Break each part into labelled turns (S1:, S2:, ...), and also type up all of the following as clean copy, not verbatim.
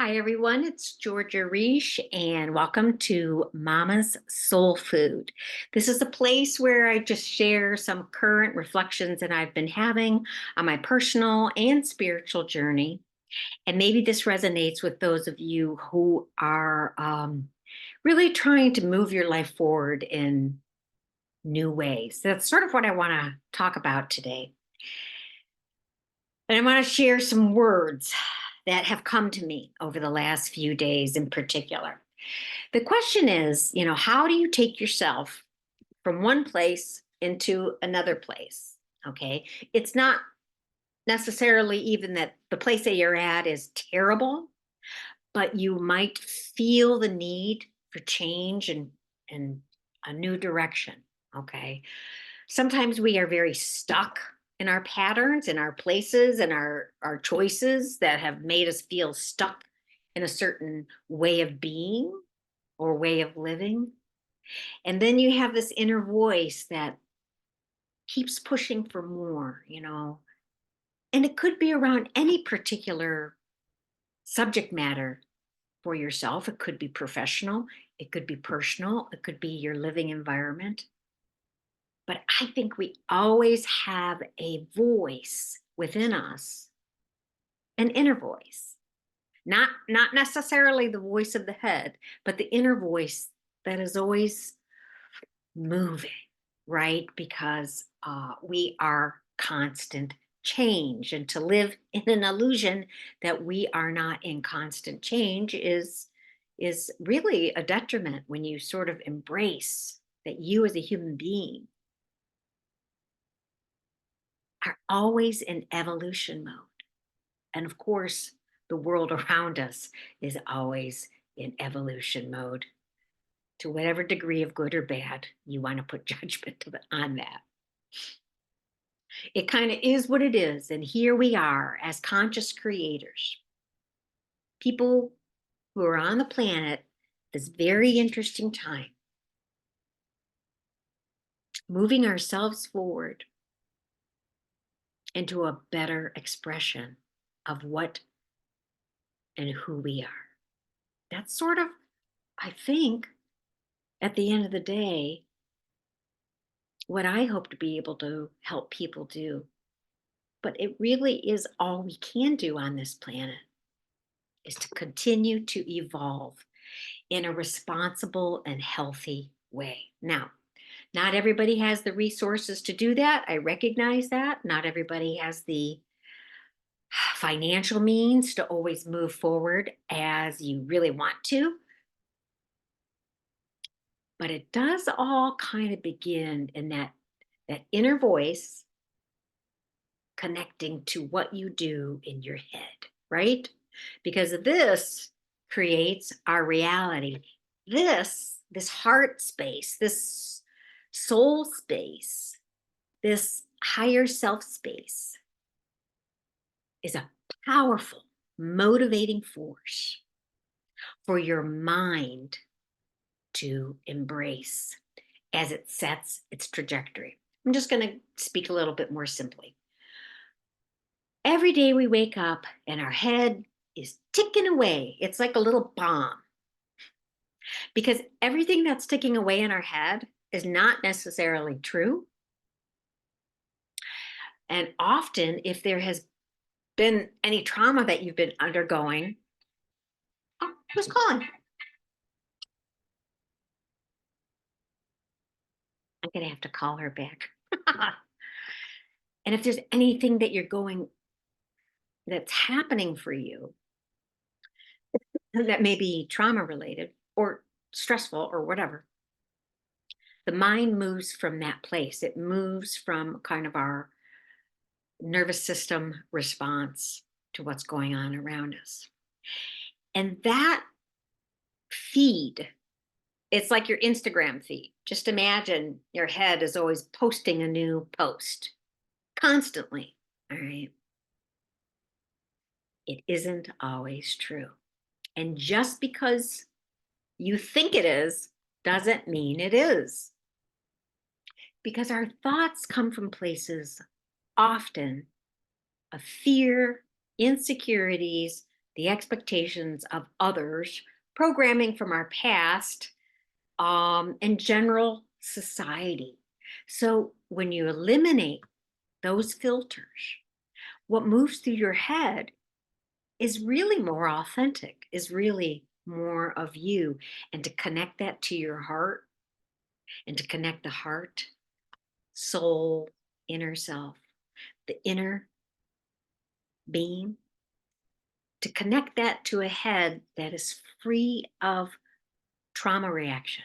S1: Hi, everyone. It's Georgia Reish, and welcome to Mama's Soul Food. This is a place where I just share some current reflections that I've been having on my personal and spiritual journey. And maybe this resonates with those of you who are really trying to move your life forward in new ways. That's sort of what I want to talk about today. And I want to share some words that have come to me over the last few days in particular. The question is, how do you take yourself from one place into another place? Okay. It's not necessarily even that the place that you're at is terrible, but you might feel the need for change and a new direction. Okay. Sometimes we are very stuck in our patterns, in our places, and our choices that have made us feel stuck in a certain way of being or way of living. And then you have this inner voice that keeps pushing for more. And it could be around any particular subject matter for yourself. It could be professional, it could be personal, it could be your living environment. But I think we always have a voice within us, an inner voice, not necessarily the voice of the head, but the inner voice that is always moving, right? Because we are constant change. And to live in an illusion that we are not in constant change is really a detriment when you sort of embrace that you as a human being are always in evolution mode. And of course, the world around us is always in evolution mode to whatever degree of good or bad you want to put judgment on that. It kind of is what it is. And here we are as conscious creators, people who are on the planet this very interesting time, moving ourselves forward into a better expression of what and who we are. That's sort of, I think, at the end of the day, what I hope to be able to help people do. But it really is all we can do on this planet is to continue to evolve in a responsible and healthy way. Now, not everybody has the resources to do that. I recognize that. Not everybody has the financial means to always move forward as you really want to. But it does all kind of begin in that inner voice connecting to what you do in your head, right? Because this creates our reality. This heart space, this soul space, this higher self space is a powerful motivating force for your mind to embrace as it sets its trajectory. I'm just going to speak a little bit more simply. Every day we wake up and our head is ticking away. It's like a little bomb because everything that's ticking away in our head is not necessarily true. And often, if there has been any trauma that you've been undergoing, oh, who's calling? I'm going to have to call her back. And if there's anything that you're going that's happening for you that may be trauma related or stressful or whatever, the mind moves from that place. It moves from kind of our nervous system response to what's going on around us. And that feed, it's like your Instagram feed. Just imagine your head is always posting a new post constantly. All right. It isn't always true. And just because you think it is doesn't mean it is. Because our thoughts come from places often of fear, insecurities, the expectations of others, programming from our past, and general society. So when you eliminate those filters, what moves through your head is really more authentic, is really more of you. And to connect that to your heart and to connect the heart, soul, inner self, the inner being, to connect that to a head that is free of trauma reaction.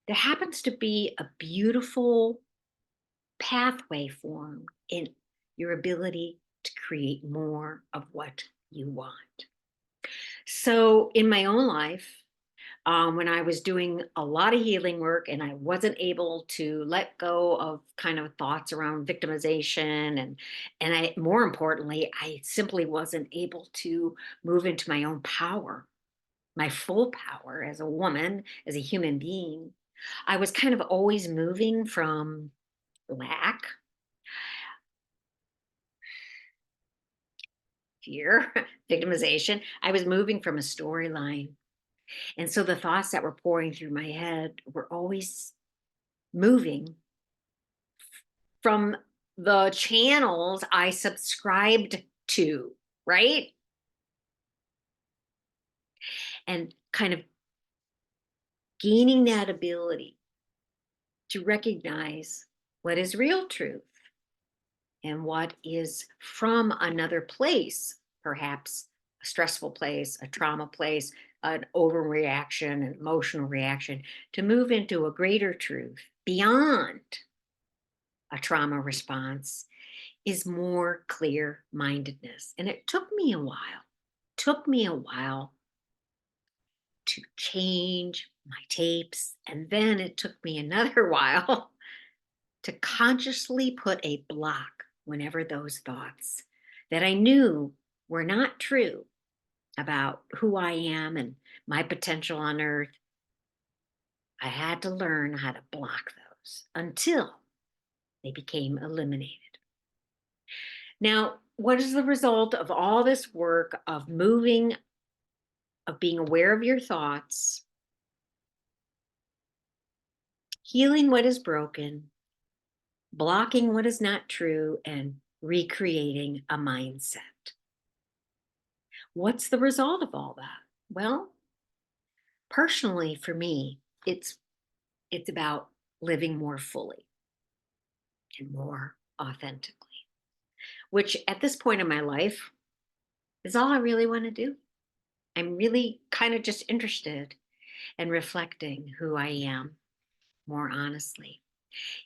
S1: There happens to be a beautiful pathway formed in your ability to create more of what you want. So, in my own life, when I was doing a lot of healing work and I wasn't able to let go of kind of thoughts around victimization and I more importantly, I simply wasn't able to move into my own power, my full power as a woman, as a human being. I was kind of always moving from lack, fear, victimization. I was moving from a storyline. And so the thoughts that were pouring through my head were always moving from the channels I subscribed to, right? And kind of gaining that ability to recognize what is real truth and what is from another place, perhaps a stressful place, a trauma place, an overreaction, an emotional reaction, to move into a greater truth beyond a trauma response is more clear mindedness. And it took me a while to change my tapes. And then it took me another while to consciously put a block whenever those thoughts that I knew were not true about who I am and my potential on earth, I had to learn how to block those until they became eliminated. Now, what is the result of all this work of moving, of being aware of your thoughts, healing what is broken, blocking what is not true, and recreating a mindset? What's the result of all that? Well, personally for me, it's about living more fully and more authentically, which at this point in my life is all I really want to do. I'm really kind of just interested in reflecting who I am more honestly.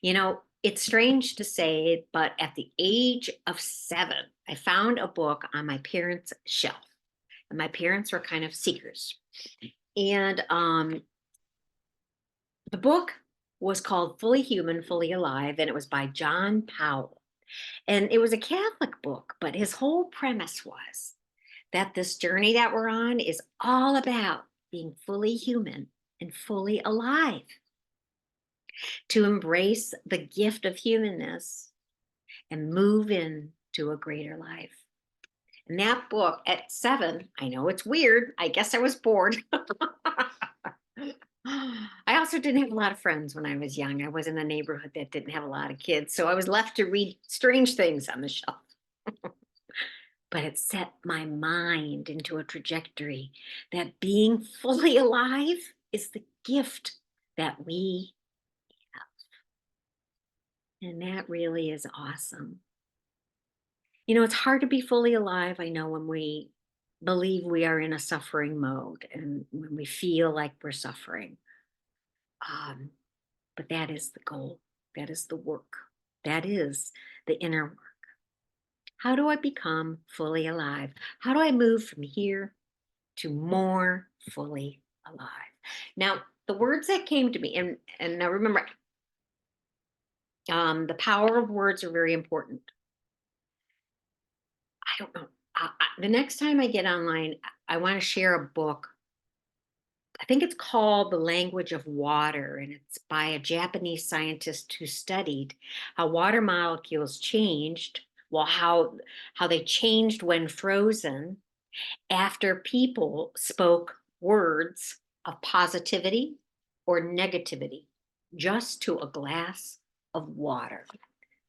S1: You know, it's strange to say, but at the age of 7, I found a book on my parents' shelf. And my parents were kind of seekers. And the book was called Fully Human, Fully Alive, and it was by John Powell. And it was a Catholic book, but his whole premise was that this journey that we're on is all about being fully human and fully alive, to embrace the gift of humanness and move into a greater life. And that book at 7, I know it's weird. I guess I was bored. I also didn't have a lot of friends when I was young. I was in a neighborhood that didn't have a lot of kids. So I was left to read strange things on the shelf. But it set my mind into a trajectory that being fully alive is the gift that we have. And that really is awesome. You know, it's hard to be fully alive, I know, when we believe we are in a suffering mode and when we feel like we're suffering. Um, but that is the goal. That is the work. That is the inner work. How do I become fully alive? How do I move from here to more fully alive? Now, the words that came to me, and now remember, the power of words are very important. I don't know. The next time I get online, I want to share a book. I think it's called The Language of Water, and it's by a Japanese scientist who studied how water molecules changed Well, how they changed when frozen after people spoke words of positivity or negativity just to a glass of water.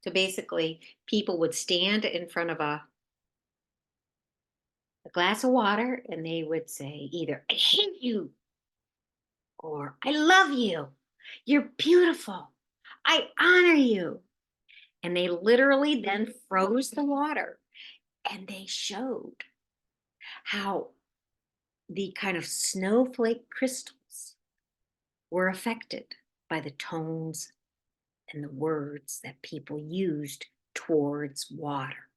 S1: So basically, people would stand in front of a glass of water and they would say either, I hate you, or I love you. You're beautiful. I honor you. And they literally then froze the water and they showed how the kind of snowflake crystals were affected by the tones and the words that people used towards water.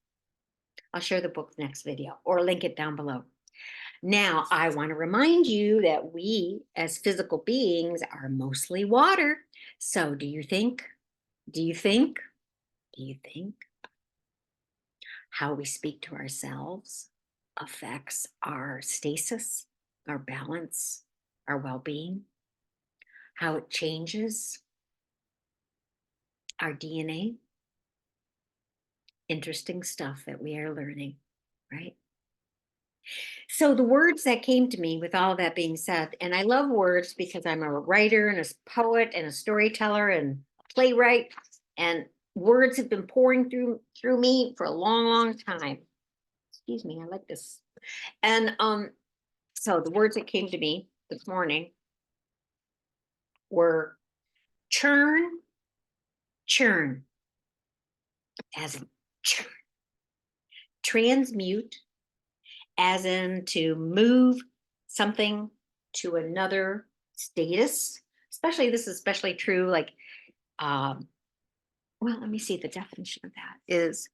S1: I'll share the book next video or link it down below. Now, I want to remind you that we as physical beings are mostly water. So do you think how we speak to ourselves affects our stasis, our balance, our well-being, how it changes our DNA? Interesting stuff that we are learning, right? So the words that came to me with all that being said, and I love words because I'm a writer and a poet and a storyteller and a playwright, and words have been pouring through me for a long, long time. Excuse me, I like this. And so the words that came to me this morning were churn, churn, as in churn, transmute, as in to move something to another status. Especially, this is especially true, like, well, let me see, the definition of that is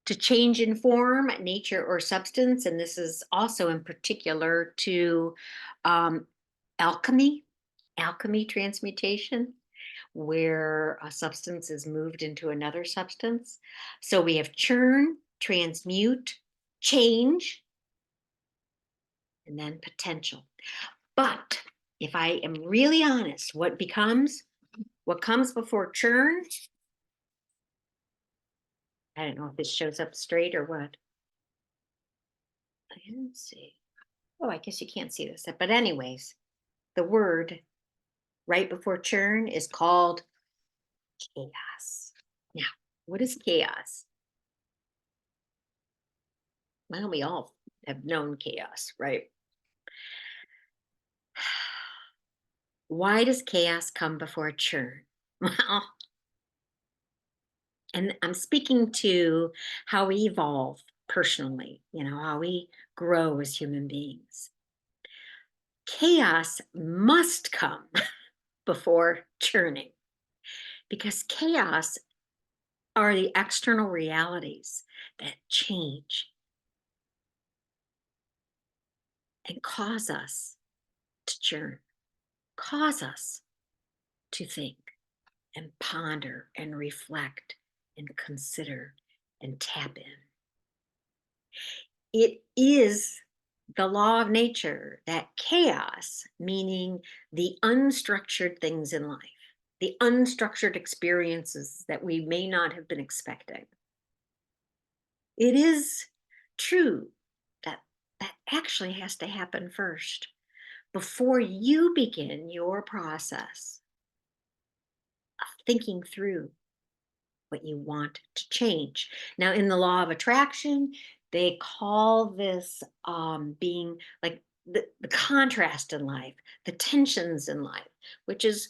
S1: to change in form, nature, or substance. And this is also in particular to alchemy, alchemy transmutation, where a substance is moved into another substance. So we have churn, transmute, change, and then potential. But if I am really honest, what comes before churn? I don't know if this shows up straight or what. I didn't see. Oh, I guess you can't see this. But anyways, the word right before churn is called chaos. Now, what is chaos? Well, we all have known chaos, right? Why does chaos come before churn? Well, and I'm speaking to how we evolve personally, how we grow as human beings. Chaos must come before churning because chaos are the external realities that change and cause us to churn, cause us to think and ponder and reflect and consider and tap in. It is the law of nature that chaos, meaning the unstructured things in life, the unstructured experiences that we may not have been expecting, it is true that that actually has to happen first before you begin your process of thinking through what you want to change. Now, in the law of attraction, they call this being like the contrast in life, the tensions in life, which is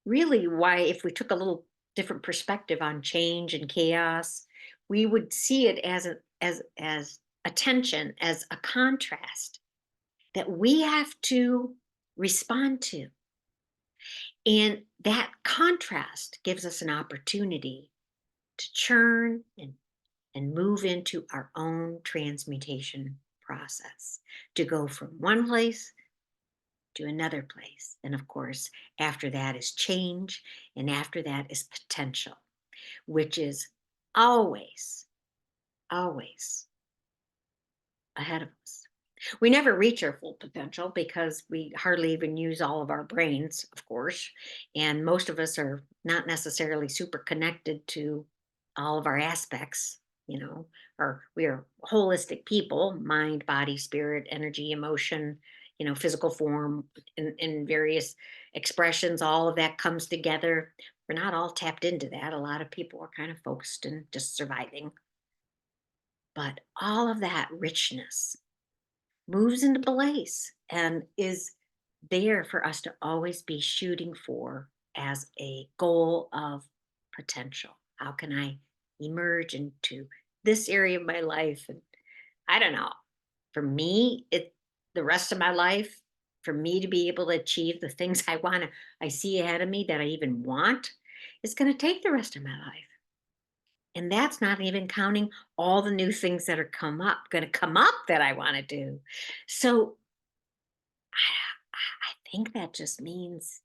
S1: really why, if we took a little different perspective on change and chaos, we would see it as a tension, as a contrast that we have to respond to. And that contrast gives us an opportunity to churn and move into our own transmutation process, to go from one place to another place. And of course, after that is change, and after that is potential, which is always, always ahead of us. We never reach our full potential because we hardly even use all of our brains, of course. And most of us are not necessarily super connected to all of our aspects, you know, or we are holistic people, mind, body, spirit, energy, emotion, physical form in various expressions, all of that comes together. We're not all tapped into that. A lot of people are kind of focused and just surviving. But all of that richness moves into place and is there for us to always be shooting for as a goal of potential. How can I emerge into this area of my life? And I don't know. For me, the rest of my life, for me to be able to achieve the things I see ahead of me that I even want, it's going to take the rest of my life. And that's not even counting all the new things that are going to come up that I want to do. So I think that just means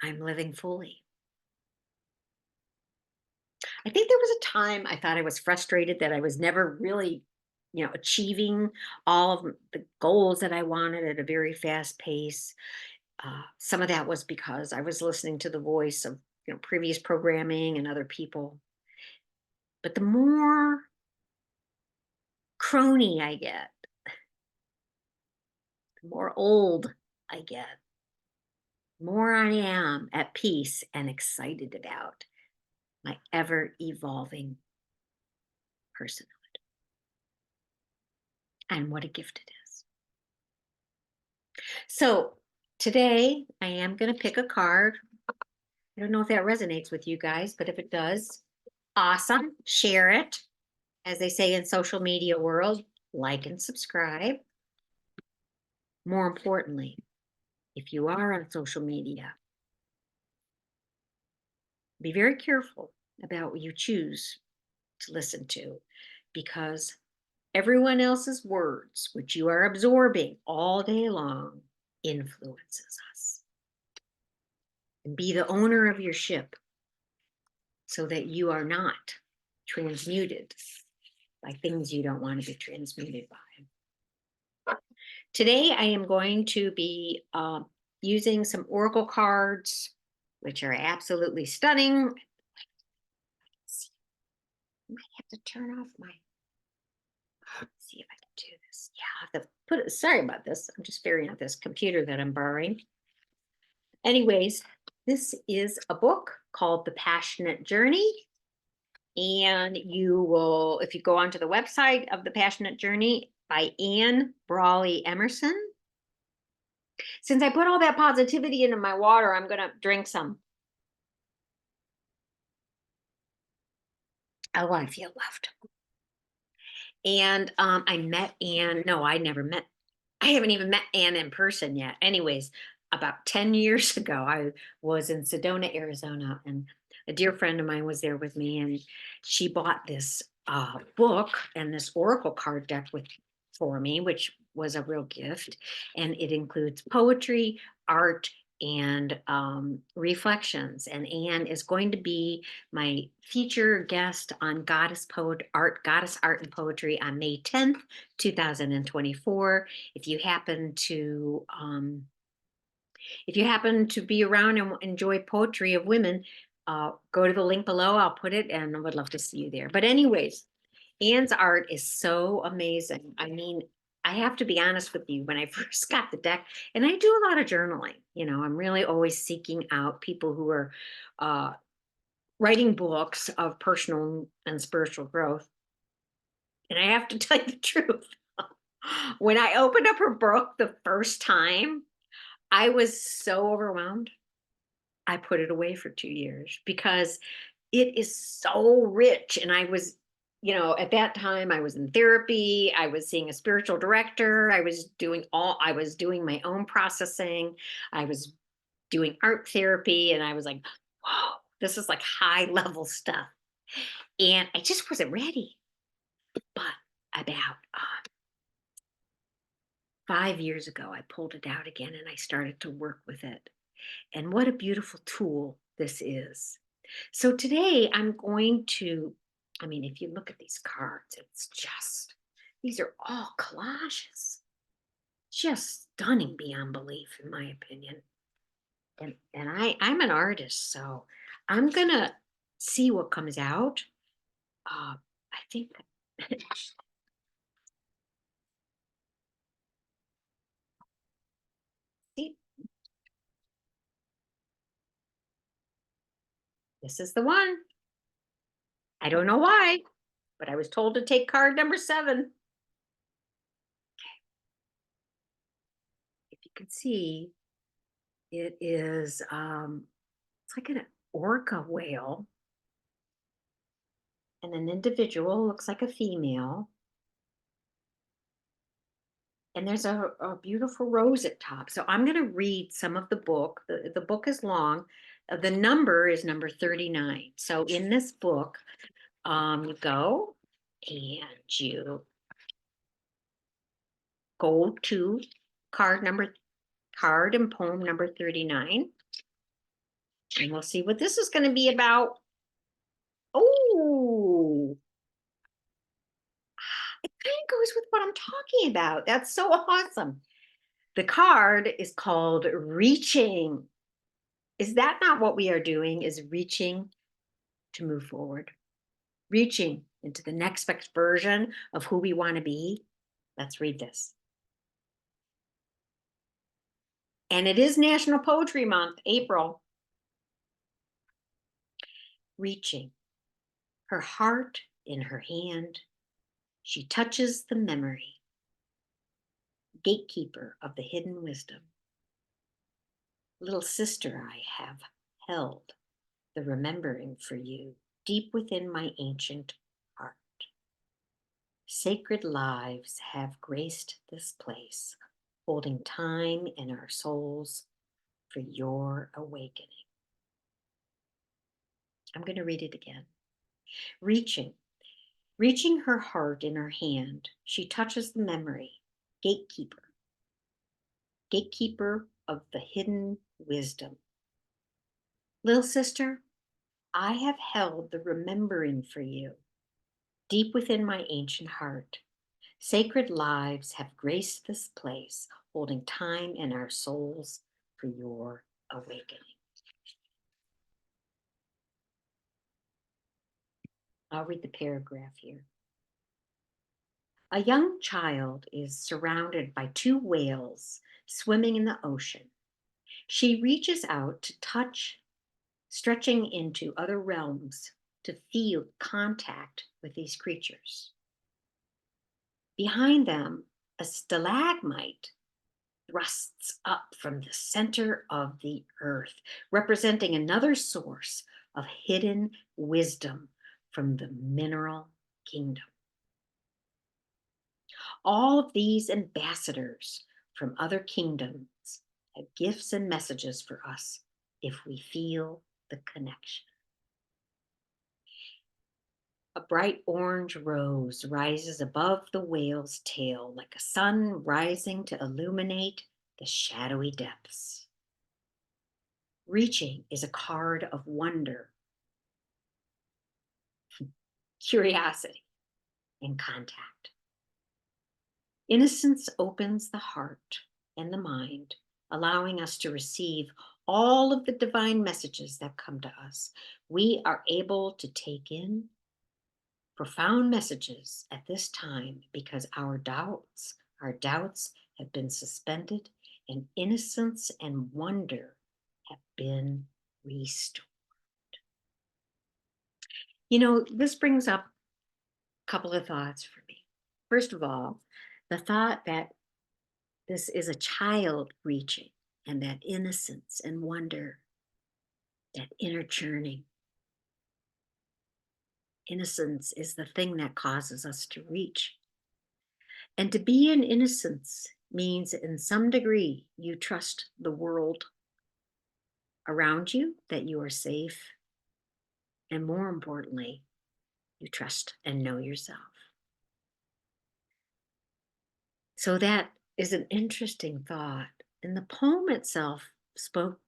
S1: I'm living fully. I think there was a time I thought I was frustrated that I was never really, achieving all of the goals that I wanted at a very fast pace. Some of that was because I was listening to the voice of, previous programming and other people. But the more crony I get, the more old I get, the more I am at peace and excited about my ever evolving person. And what a gift it is. So today I am going to pick a card. I don't know if that resonates with you guys, but if it does, awesome. Share it. As they say in social media world, like and subscribe. More importantly, if you are on social media, be very careful about what you choose to listen to, because everyone else's words, which you are absorbing all day long, influences us. And be the owner of your ship so that you are not transmuted by things you don't want to be transmuted by. Today, I am going to be using some oracle cards, which are absolutely stunning. I might have to turn off my. Let's see if I can do this. Yeah, I have to put it. Sorry about this. I'm just figuring out this computer that I'm borrowing. Anyways, this is a book called The Passionate Journey. And you will, if you go onto the website of The Passionate Journey by Anne Brawley Emerson. Since I put all that positivity into my water, I'm going to drink some. I want to feel loved. And I met Anne. No, I never met. I haven't even met Anne in person yet. Anyways, about 10 years ago, I was in Sedona, Arizona, and a dear friend of mine was there with me, and she bought this book and this oracle card deck for me, which was a real gift. And it includes poetry, art, and reflections. And Anne is going to be my feature guest on Goddess Art and Poetry on May 10th, 2024. If you happen to be around and enjoy poetry of women, go to the link below. I'll put it, and I would love to see you there. But anyways, Anne's art is so amazing. I mean, I have to be honest with you, when I first got the deck, and I do a lot of journaling, I'm really always seeking out people who are writing books of personal and spiritual growth. And I have to tell you the truth. When I opened up her book the first time, I was so overwhelmed. I put it away for 2 years because it is so rich. And I was, at that time I was in therapy. I was seeing a spiritual director. I was doing my own processing. I was doing art therapy. And I was like, whoa, this is like high level stuff. And I just wasn't ready. But about 5 years ago, I pulled it out again and I started to work with it. And what a beautiful tool this is. So today I'm going to, if you look at these cards, these are all collages. Just stunning beyond belief, in my opinion. And I'm an artist, so I'm going to see what comes out. I think see, this is the one. I don't know why, but I was told to take card number 7. If you can see, it is it's like an orca whale and an individual looks like a female. And there's a beautiful rose at top. So I'm going to read some of the book. The book is long. The number is number 39. So in this book, you go and you go to card and poem number 39. And we'll see what this is going to be about. Oh, it kind of goes with what I'm talking about. That's so awesome. The card is called Reaching. Is that not what we are doing? Is reaching to move forward, reaching into the next best version of who we want to be? Let's read this. And it is National Poetry Month, April. Reaching, her heart in her hand, she touches the memory, gatekeeper of the hidden wisdom. Little sister, I have held the remembering for you deep within my ancient heart. Sacred lives have graced this place, holding time in our souls for your awakening. I'm going to read it again. Reaching, reaching her heart in her hand, she touches the memory, gatekeeper, gatekeeper of the hidden wisdom. Little sister, I have held the remembering for you deep within my ancient heart. Sacred lives have graced this place, holding time in our souls for your awakening. I'll read the paragraph here. A young child is surrounded by 2 whales swimming in the ocean. She reaches out to touch, stretching into other realms to feel contact with these creatures. Behind them, a stalagmite thrusts up from the center of the earth, representing another source of hidden wisdom from the mineral kingdom. All of these ambassadors from other kingdoms have gifts and messages for us if we feel the connection. A bright orange rose rises above the whale's tail like a sun rising to illuminate the shadowy depths. Reaching is a card of wonder, curiosity, and contact. Innocence opens the heart and the mind, allowing us to receive all of the divine messages that come to us. We are able to take in profound messages at this time because our doubts have been suspended and innocence and wonder have been restored. You know, this brings up a couple of thoughts for me. First of all, the thought that this is a child reaching and that innocence and wonder, that inner churning. Innocence is the thing that causes us to reach. And to be in innocence means in some degree you trust the world around you, that you are safe, and more importantly, you trust and know yourself. So that is an interesting thought. And the poem itself spoke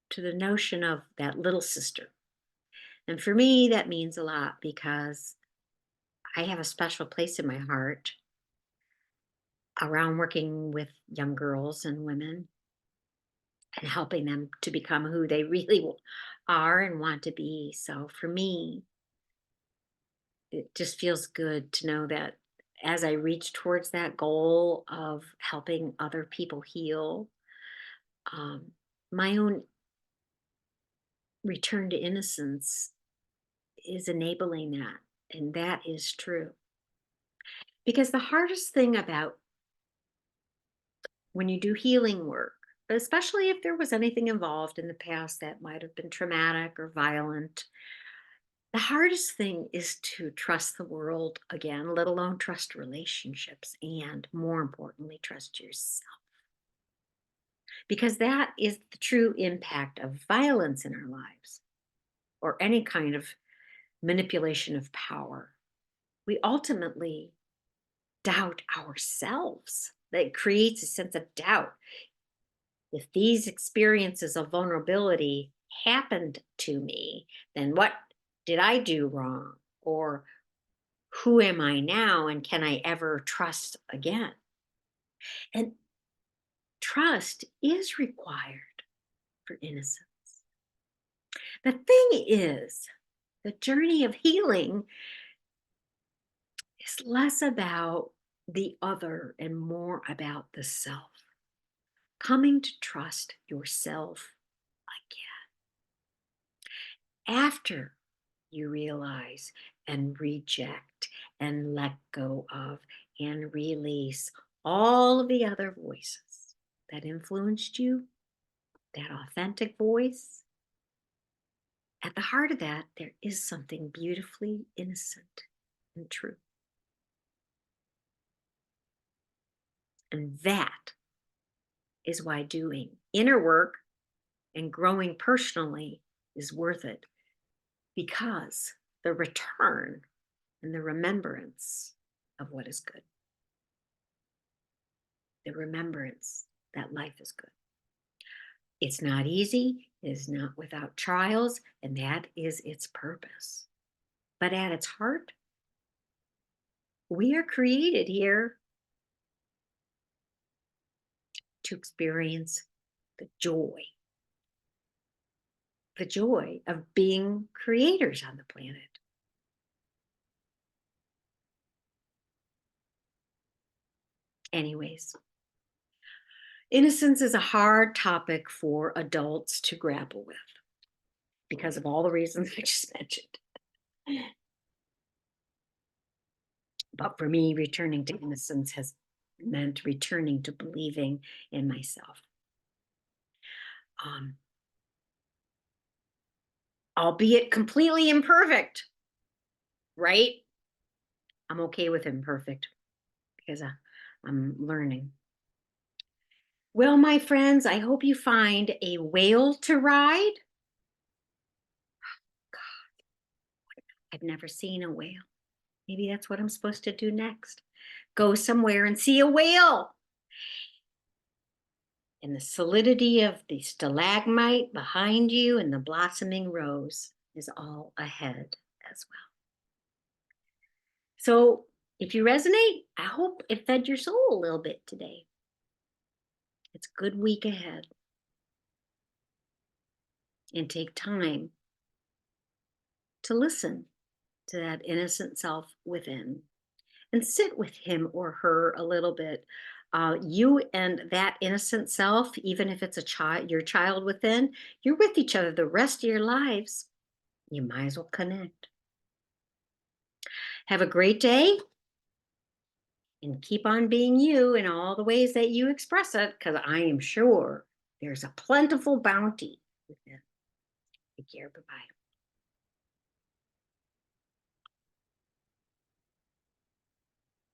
S1: to the notion of that little sister. And for me, that means a lot because I have a special place in my heart around working with young girls and women and helping them to become who they really are and want to be. So for me, it just feels good to know that as I reach towards that goal of helping other people heal, um, my own return to innocence is enabling that. And that is true. Because the hardest thing about when you do healing work, especially if there was anything involved in the past that might have been traumatic or violent, the hardest thing is to trust the world again, let alone trust relationships, and more importantly, trust yourself. Because that is the true impact of violence in our lives or any kind of manipulation of power. We ultimately doubt ourselves. That creates a sense of doubt. If these experiences of vulnerability happened to me, then what did I do wrong? Or who am I now? And can I ever trust again? And trust is required for innocence. The thing is, the journey of healing is less about the other and more about the self. Coming to trust yourself again after you realize and reject and let go of and release all of the other voices that influenced you, that authentic voice. At the heart of that, there is something beautifully innocent and true. And that is why doing inner work and growing personally is worth it, because the return and the remembrance of what is good, the remembrance that life is good. It's not easy, it is not without trials, and that is its purpose. But at its heart, we are created here to experience the joy of being creators on the planet. Anyways, innocence is a hard topic for adults to grapple with because of all the reasons I just mentioned. But for me, returning to innocence has meant returning to believing in myself. Albeit completely imperfect, right? I'm okay with imperfect because I'm learning. Well, my friends, I hope you find a whale to ride. God, I've never seen a whale. Maybe that's what I'm supposed to do next. Go somewhere and see a whale. And the solidity of the stalagmite behind you and the blossoming rose is all ahead as well. So if you resonate, I hope it fed your soul a little bit today. It's a good week ahead. And take time to listen to that innocent self within and sit with him or her a little bit. You and that innocent self, even if it's a child, your child within, you're with each other the rest of your lives. You might as well connect. Have a great day and keep on being you in all the ways that you express it, because I am sure there's a plentiful bounty within. Take care. Bye-bye.